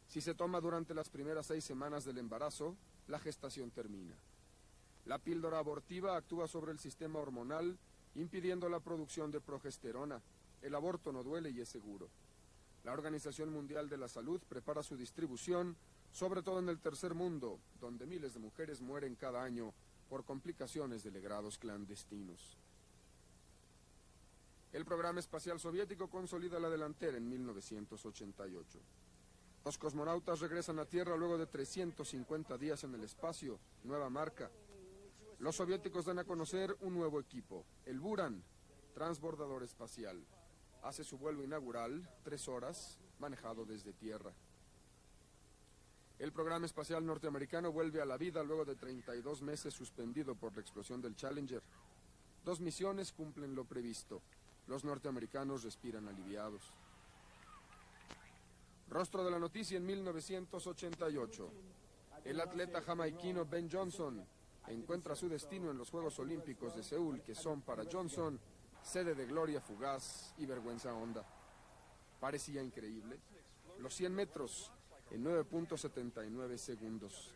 Si se toma durante las primeras 6 semanas del embarazo, la gestación termina. La píldora abortiva actúa sobre el sistema hormonal, impidiendo la producción de progesterona. El aborto no duele y es seguro. La Organización Mundial de la Salud prepara su distribución, sobre todo en el tercer mundo, donde miles de mujeres mueren cada año por complicaciones de legrados clandestinos. El programa espacial soviético consolida la delantera en 1988. Los cosmonautas regresan a Tierra luego de 350 días en el espacio, nueva marca. Los soviéticos dan a conocer un nuevo equipo, el Buran, transbordador espacial. Hace su vuelo inaugural, 3 horas, manejado desde Tierra. El programa espacial norteamericano vuelve a la vida luego de 32 meses suspendido por la explosión del Challenger. 2 misiones cumplen lo previsto. Los norteamericanos respiran aliviados. Rostro de la noticia en 1988. El atleta jamaiquino Ben Johnson encuentra su destino en los Juegos Olímpicos de Seúl, que son para Johnson sede de gloria fugaz y vergüenza honda. Parecía increíble. Los 100 metros en 9.79 segundos.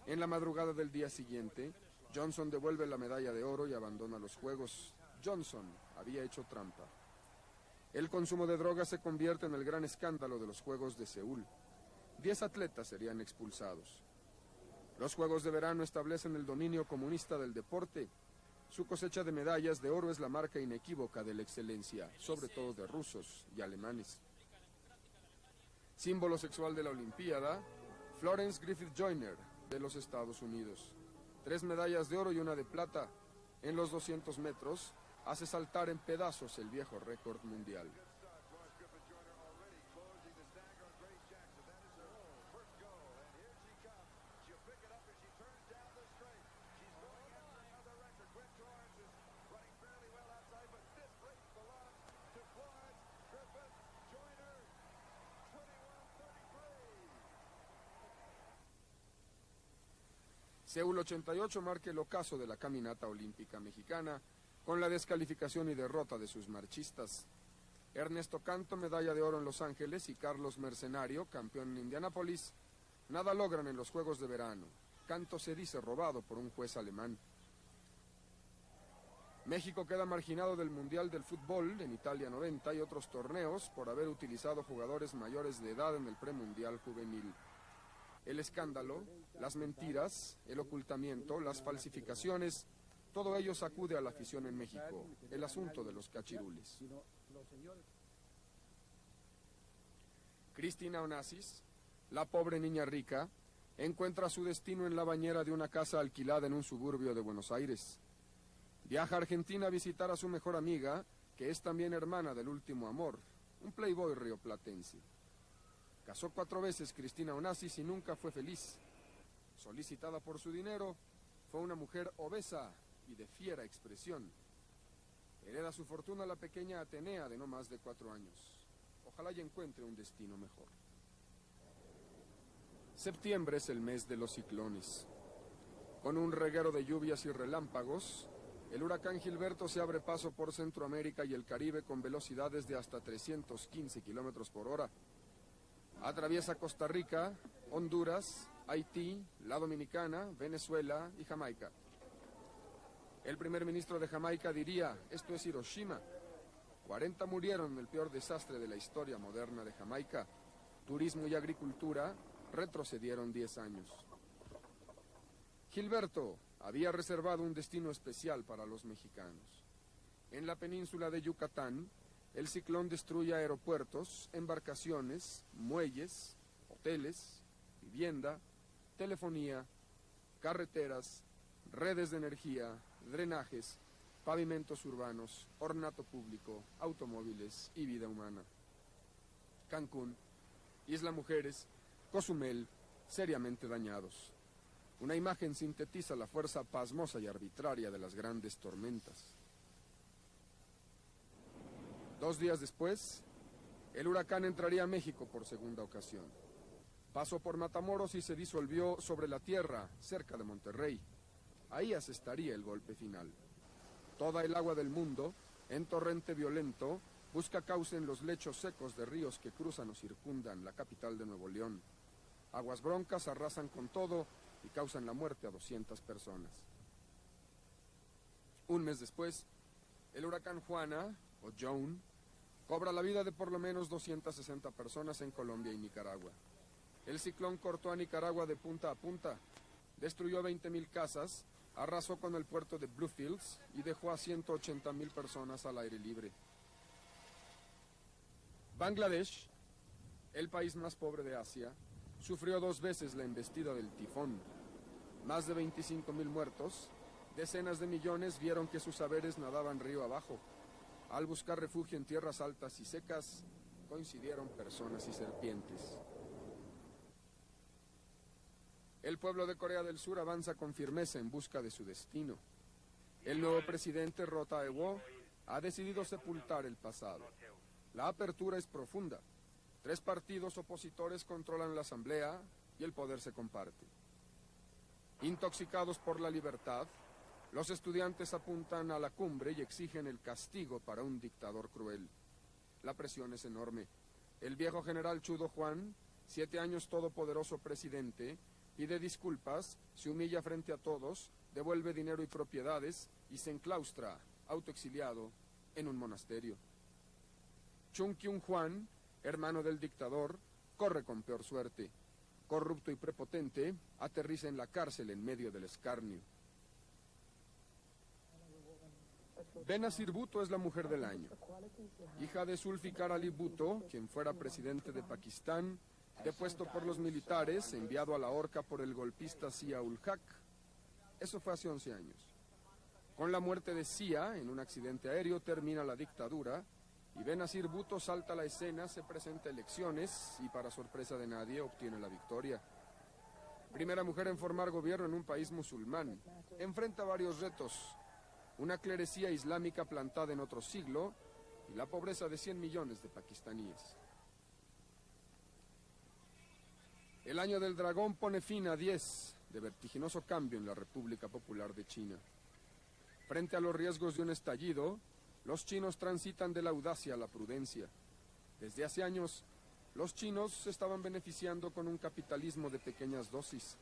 En la madrugada del día siguiente, Johnson devuelve la medalla de oro y abandona los Juegos. Johnson había hecho trampa. El consumo de drogas se convierte en el gran escándalo de los Juegos de Seúl. 10 atletas serían expulsados. Los Juegos de Verano establecen el dominio comunista del deporte. Su cosecha de medallas de oro es la marca inequívoca de la excelencia, sobre todo de rusos y alemanes. Símbolo sexual de la Olimpiada, Florence Griffith Joyner, de los Estados Unidos. 3 medallas de oro y una de plata. En los 200 metros, hace saltar en pedazos el viejo récord mundial. Seúl 88 marca el ocaso de la caminata olímpica mexicana, con la descalificación y derrota de sus marchistas. Ernesto Canto, medalla de oro en Los Ángeles, y Carlos Mercenario, campeón en Indianápolis, nada logran en los Juegos de Verano. Canto se dice robado por un juez alemán. México queda marginado del Mundial del Fútbol en Italia 90 y otros torneos por haber utilizado jugadores mayores de edad en el premundial juvenil. El escándalo, las mentiras, el ocultamiento, las falsificaciones, todo ello sacude a la afición en México, el asunto de los cachirules. Cristina Onassis, la pobre niña rica, encuentra su destino en la bañera de una casa alquilada en un suburbio de Buenos Aires. Viaja a Argentina a visitar a su mejor amiga, que es también hermana del último amor, un playboy rioplatense. Casó 4 veces Cristina Onassis y nunca fue feliz. Solicitada por su dinero, fue una mujer obesa y de fiera expresión. Hereda su fortuna la pequeña Atenea de no más de 4 años. Ojalá y encuentre un destino mejor. Septiembre es el mes de los ciclones. Con un reguero de lluvias y relámpagos, el huracán Gilberto se abre paso por Centroamérica y el Caribe con velocidades de hasta 315 kilómetros por hora. Atraviesa Costa Rica, Honduras, Haití, la Dominicana, Venezuela y Jamaica. El primer ministro de Jamaica diría, esto es Hiroshima. 40 murieron en el peor desastre de la historia moderna de Jamaica. Turismo y agricultura retrocedieron 10 años. Gilberto había reservado un destino especial para los mexicanos. En la península de Yucatán, el ciclón destruye aeropuertos, embarcaciones, muelles, hoteles, vivienda, telefonía, carreteras, redes de energía, drenajes, pavimentos urbanos, ornato público, automóviles y vida humana. Cancún, Isla Mujeres, Cozumel, seriamente dañados. Una imagen sintetiza la fuerza pasmosa y arbitraria de las grandes tormentas. 2 días después, el huracán entraría a México por segunda ocasión. Pasó por Matamoros y se disolvió sobre la tierra, cerca de Monterrey. Ahí asestaría el golpe final. Toda el agua del mundo, en torrente violento, busca cauce en los lechos secos de ríos que cruzan o circundan la capital de Nuevo León. Aguas broncas arrasan con todo y causan la muerte a 200 personas. Un mes después, el huracán Juana, o Joan, cobra la vida de por lo menos 260 personas en Colombia y Nicaragua. El ciclón cortó a Nicaragua de punta a punta, destruyó 20,000 casas, arrasó con el puerto de Bluefields y dejó a 180,000 personas al aire libre. Bangladesh, el país más pobre de Asia, sufrió 2 veces la embestida del tifón. Más de 25,000 muertos, decenas de millones vieron que sus haberes nadaban río abajo. Al buscar refugio en tierras altas y secas, coincidieron personas y serpientes. El pueblo de Corea del Sur avanza con firmeza en busca de su destino. El nuevo presidente Roh Tae-woo ha decidido sepultar el pasado. La apertura es profunda. 3 partidos opositores controlan la asamblea y el poder se comparte. Intoxicados por la libertad, los estudiantes apuntan a la cumbre y exigen el castigo para un dictador cruel. La presión es enorme. El viejo general Chu Do-hwan, 7 años todopoderoso presidente, pide disculpas, se humilla frente a todos, devuelve dinero y propiedades y se enclaustra, autoexiliado, en un monasterio. Chung Kyung-hwan, hermano del dictador, corre con peor suerte. Corrupto y prepotente, aterriza en la cárcel en medio del escarnio. Benazir Bhutto es la mujer del año. Hija de Zulfikar Ali Bhutto, quien fuera presidente de Pakistán, depuesto por los militares, enviado a la horca por el golpista Zia-ul-Haq. Eso fue hace 11 años. Con la muerte de Zia, en un accidente aéreo, termina la dictadura, y Benazir Bhutto salta a la escena, se presenta a elecciones y, para sorpresa de nadie, obtiene la victoria. Primera mujer en formar gobierno en un país musulmán. Enfrenta varios retos: una clerecía islámica plantada en otro siglo y la pobreza de 100 millones de pakistaníes. El año del dragón pone fin a 10 de vertiginoso cambio en la República Popular de China. Frente a los riesgos de un estallido, los chinos transitan de la audacia a la prudencia. Desde hace años, los chinos se estaban beneficiando con un capitalismo de pequeñas dosis.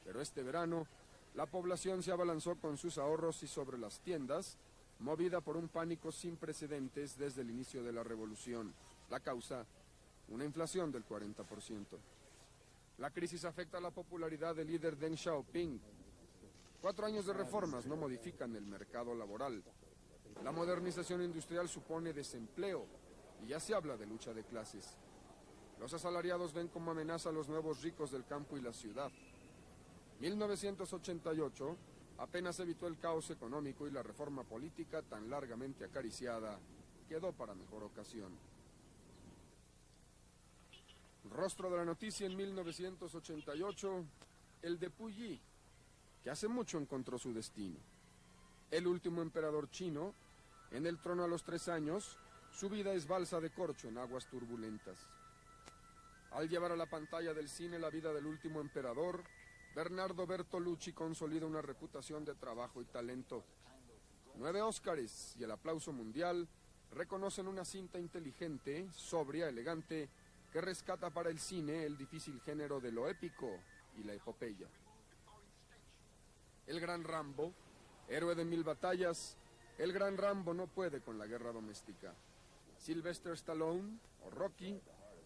Pero este verano, la población se abalanzó con sus ahorros y sobre las tiendas, movida por un pánico sin precedentes desde el inicio de la revolución. La causa, una inflación del 40%. La crisis afecta a la popularidad del líder Deng Xiaoping. 4 años de reformas no modifican el mercado laboral. La modernización industrial supone desempleo y ya se habla de lucha de clases. Los asalariados ven como amenaza a los nuevos ricos del campo y la ciudad. 1988 apenas evitó el caos económico y la reforma política tan largamente acariciada quedó para mejor ocasión. Rostro de la noticia en 1988, el de Puyi, que hace mucho encontró su destino. El último emperador chino, en el trono a los 3 años, su vida es balsa de corcho en aguas turbulentas. Al llevar a la pantalla del cine la vida del último emperador, Bernardo Bertolucci consolida una reputación de trabajo y talento. 9 Óscares y el aplauso mundial reconocen una cinta inteligente, sobria, elegante, que rescata para el cine el difícil género de lo épico y la epopeya. El gran Rambo, héroe de 1000 batallas, el gran Rambo no puede con la guerra doméstica. Sylvester Stallone, o Rocky,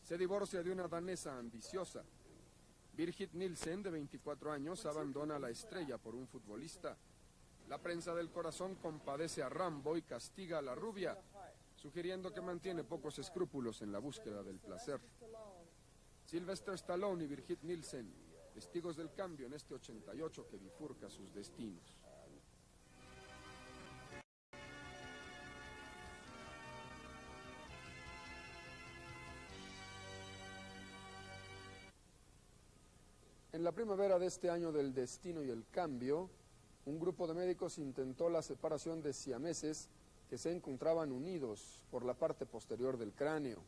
se divorcia de una danesa ambiciosa. Birgit Nielsen, de 24 años, abandona a la estrella por un futbolista. La prensa del corazón compadece a Rambo y castiga a la rubia, sugiriendo que mantiene pocos escrúpulos en la búsqueda del placer. Sylvester Stallone y Birgit Nielsen, testigos del cambio en este 88 que bifurca sus destinos. En la primavera de este año del destino y el cambio, un grupo de médicos intentó la separación de siameses que se encontraban unidos por la parte posterior del cráneo.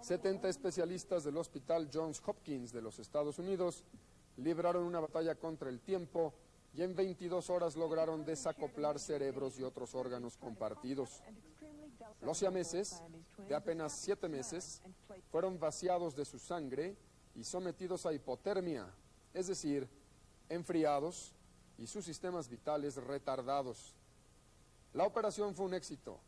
70 especialistas del Hospital Johns Hopkins de los Estados Unidos libraron una batalla contra el tiempo y en 22 horas lograron desacoplar cerebros y otros órganos compartidos. Los siameses, de apenas 7 meses, fueron vaciados de su sangre y sometidos a hipotermia, es decir, enfriados y sus sistemas vitales retardados. La operación fue un éxito.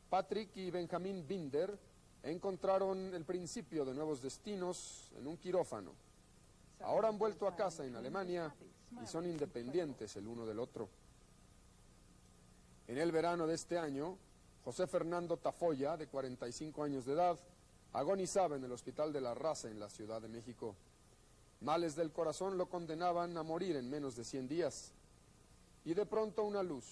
Patrick y Benjamin Binder encontraron el principio de nuevos destinos en un quirófano. Ahora han vuelto a casa en Alemania y son independientes el uno del otro. En el verano de este año, José Fernando Tafoya, de 45 años de edad, agonizaba en el Hospital de la Raza en la Ciudad de México. Males del corazón lo condenaban a morir en menos de 100 días. Y de pronto una luz.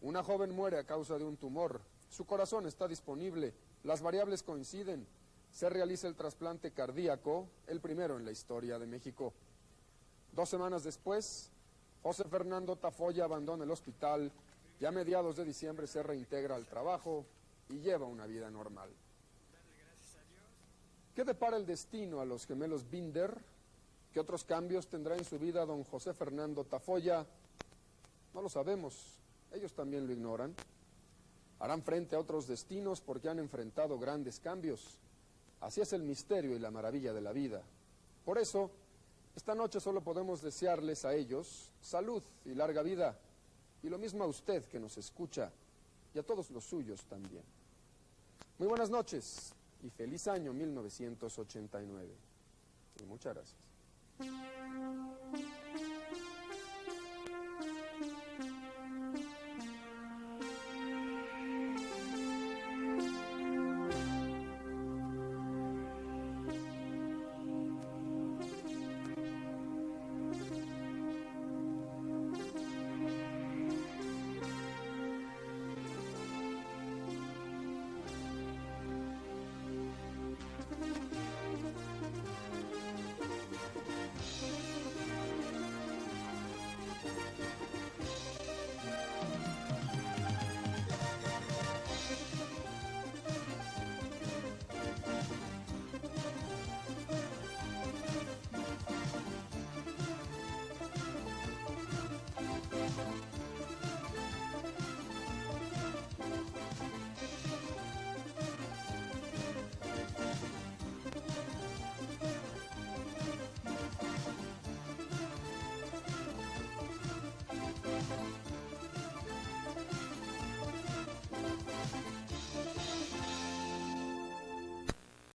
Una joven muere a causa de un tumor. Su corazón está disponible, las variables coinciden. Se realiza el trasplante cardíaco, el primero en la historia de México. 2 semanas después, José Fernando Tafoya abandona el hospital y a mediados de diciembre se reintegra al trabajo y lleva una vida normal. ¿Qué depara el destino a los gemelos Binder? ¿Qué otros cambios tendrá en su vida don José Fernando Tafoya? No lo sabemos, ellos también lo ignoran. Harán frente a otros destinos porque han enfrentado grandes cambios. Así es el misterio y la maravilla de la vida. Por eso, esta noche solo podemos desearles a ellos salud y larga vida, y lo mismo a usted que nos escucha, y a todos los suyos también. Muy buenas noches y feliz año 1989. Y muchas gracias.